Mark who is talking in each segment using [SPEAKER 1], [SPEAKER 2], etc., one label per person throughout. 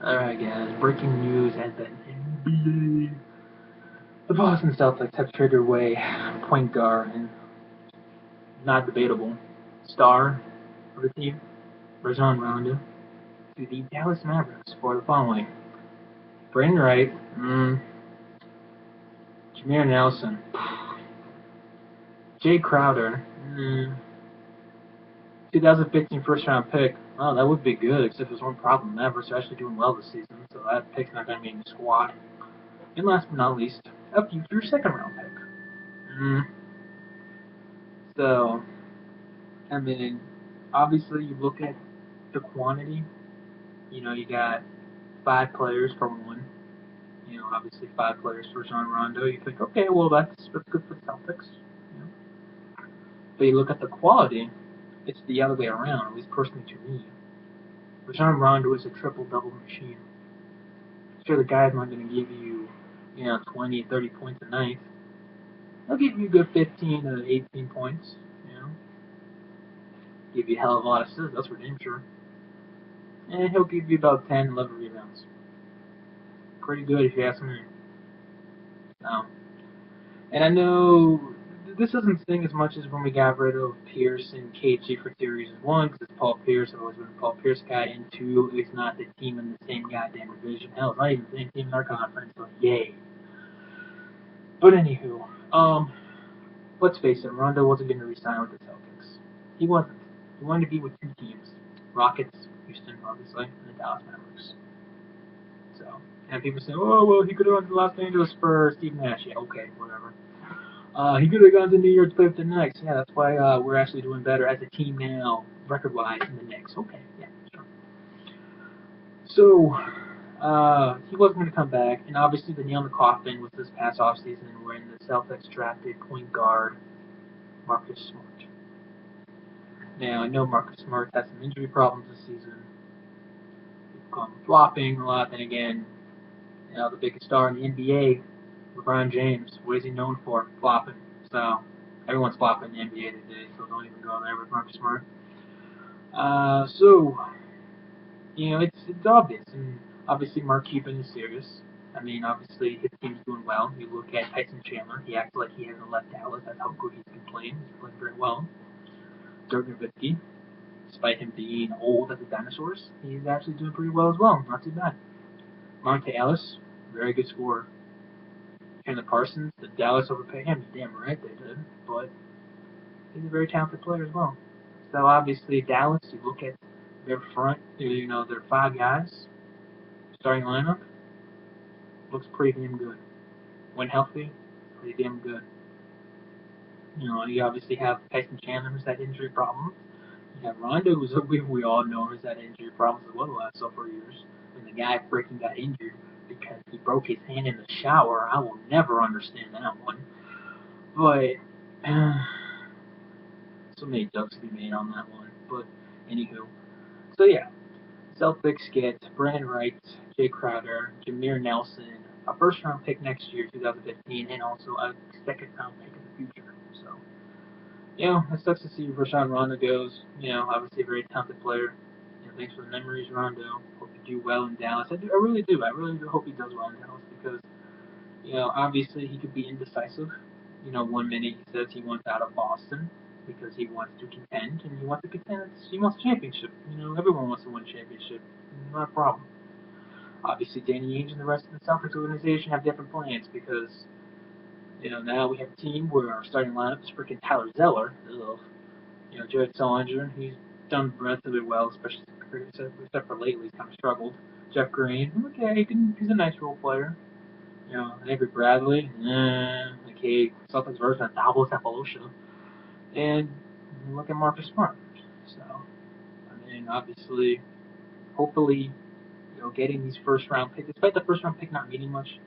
[SPEAKER 1] Alright guys, breaking news at the NBA. The Boston Celtics have traded away point guard and not debatable star of the team, Rajon Rondo, to the Dallas Mavericks for the following. Brandan Wright, Jameer Nelson, Jae Crowder, 2015 first round pick. Oh, that would be good, except there's one problem. The Mavericks are actually doing well this season, so that pick's not going to be in the squad. And last but not least, a future second round pick. So, I mean, obviously you look at the quantity. You got 5 players for one. Obviously 5 players for Rajon Rondo. You think, okay, well that's good for the Celtics. You know? But you look at the quality, it's the other way around. At least personally to me, Rajon Rondo is a triple-double machine. Sure, the guy's not going to give you, 20, 30 points a night. He'll give you a good 15 to 18 points. Give you a hell of a lot of assists. That's for damn sure. And he'll give you about 10, 11 rebounds. Pretty good if you ask me. And I know this doesn't sting as much as when we got rid of Pierce and KG for 2 reasons. One, because it's Paul Pierce. I've always been a Paul Pierce guy. And two, it's not the team in the same goddamn division. Hell, it's not even the same team in our conference. So yay. But anywho, let's face it, Rondo wasn't going to resign with the Celtics. He wasn't. He wanted to be with 2 teams: Rockets, Houston, obviously, and the Dallas Mavericks. So, and people say, oh, well, he could have gone to Los Angeles for Steve Nash. Yeah, okay, whatever. He could have gone to New York to play with the Knicks. Yeah, that's why we're actually doing better as a team now, record-wise, in the Knicks. Okay, yeah, sure. So, he wasn't going to come back, and obviously the nail in the coffin was this past offseason when the Celtics drafted point guard Marcus Smart. Now, I know Marcus Smart has some injury problems this season. He's gone flopping a lot. Then again, the biggest star in the NBA, LeBron James, what is he known for? Flopping. So, everyone's flopping in the NBA today, so don't even go there with Marcus Smart. It's obvious, and obviously Mark Cuban is serious. I mean, obviously his team's doing well. You look at Tyson Chandler; he acts like he hasn't left Dallas. That's how good he's been playing. He's playing very well. Dirk Nowitzki, despite him being old as a dinosaurs, he's actually doing pretty well as well. Not too bad. Monte Ellis, very good scorer. Chandler Parsons, did Dallas overpay him? Damn right they did, but he's a very talented player as well. So obviously Dallas, you look at their front, their 5 guys, starting lineup, looks pretty damn good. When healthy, pretty damn good. You obviously have Tyson Chandler who's had injury problems. You have Rondo who's we all know has had injury problems as well the last several years. And the guy freaking got injured because he broke his hand in the shower. I will never understand that one. But so many jokes to be made on that one. But anywho, so yeah, Celtics get Brandan Wright, Jae Crowder, Jameer Nelson, a first-round pick next year, 2015, and also a second-round pick in the future. So, it sucks to see where Rajon Rondo goes. Obviously a very talented player. Thanks for the memories, Rondo. Hope you do well in Dallas. I really do. I really do hope he does well in Dallas because, obviously he could be indecisive. One minute he says he wants out of Boston because he wants to contend, and he wants to contend. He wants a championship. Everyone wants to win a championship. Not a problem. Obviously, Danny Ainge and the rest of the Celtics organization have different plans because, now we have a team where our starting lineup is freaking Tyler Zeller. Ugh. Jared Sullinger, he's done relatively well, especially except for lately, he's kind of struggled. Jeff Green, okay, he's a nice role player. Avery Bradley, okay, Celtics version of Dallas Appalachia. And look at Marcus Smart. So, I mean, obviously, hopefully, getting these first-round picks, despite the first-round pick not meaning much,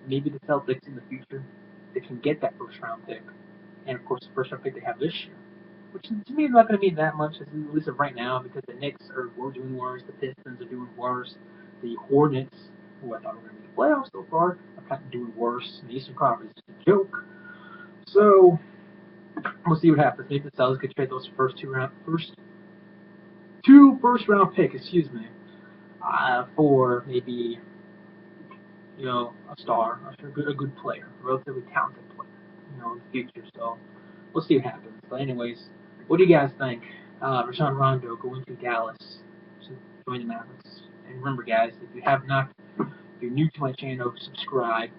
[SPEAKER 1] maybe the Celtics in the future, they can get that first-round pick. And, of course, the first-round pick they have this year. Which to me is not going to mean that much, at least of right now, because the Knicks are doing worse, the Pistons are doing worse, the Hornets, who I thought were going to be the playoffs so far, are kind of doing worse, and the Eastern Conference is a joke. So, we'll see what happens. Maybe the Celtics could trade those first two first-round pick, excuse me. for maybe a star, a good player, a relatively talented player, in the future. So we'll see what happens. But anyways, what do you guys think? Rajon Rondo going to Dallas to join the Mavericks. And remember, guys, if you have not, if you're new to my channel, subscribe.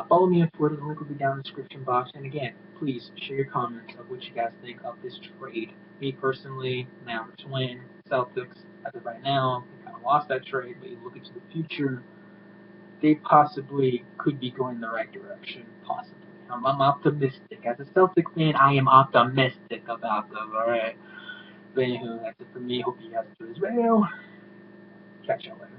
[SPEAKER 1] Follow me on Twitter. The link will be down in the description box. And again, please share your comments of what you guys think of this trade. Me personally, Mavericks win. Celtics, as of right now, they kind of lost that trade, but you look into the future, they possibly could be going in the right direction. Possibly. I'm optimistic. As a Celtic fan, I am optimistic about them. All right. But anywho, that's it for me. Hope you guys do as well. Catch y'all later.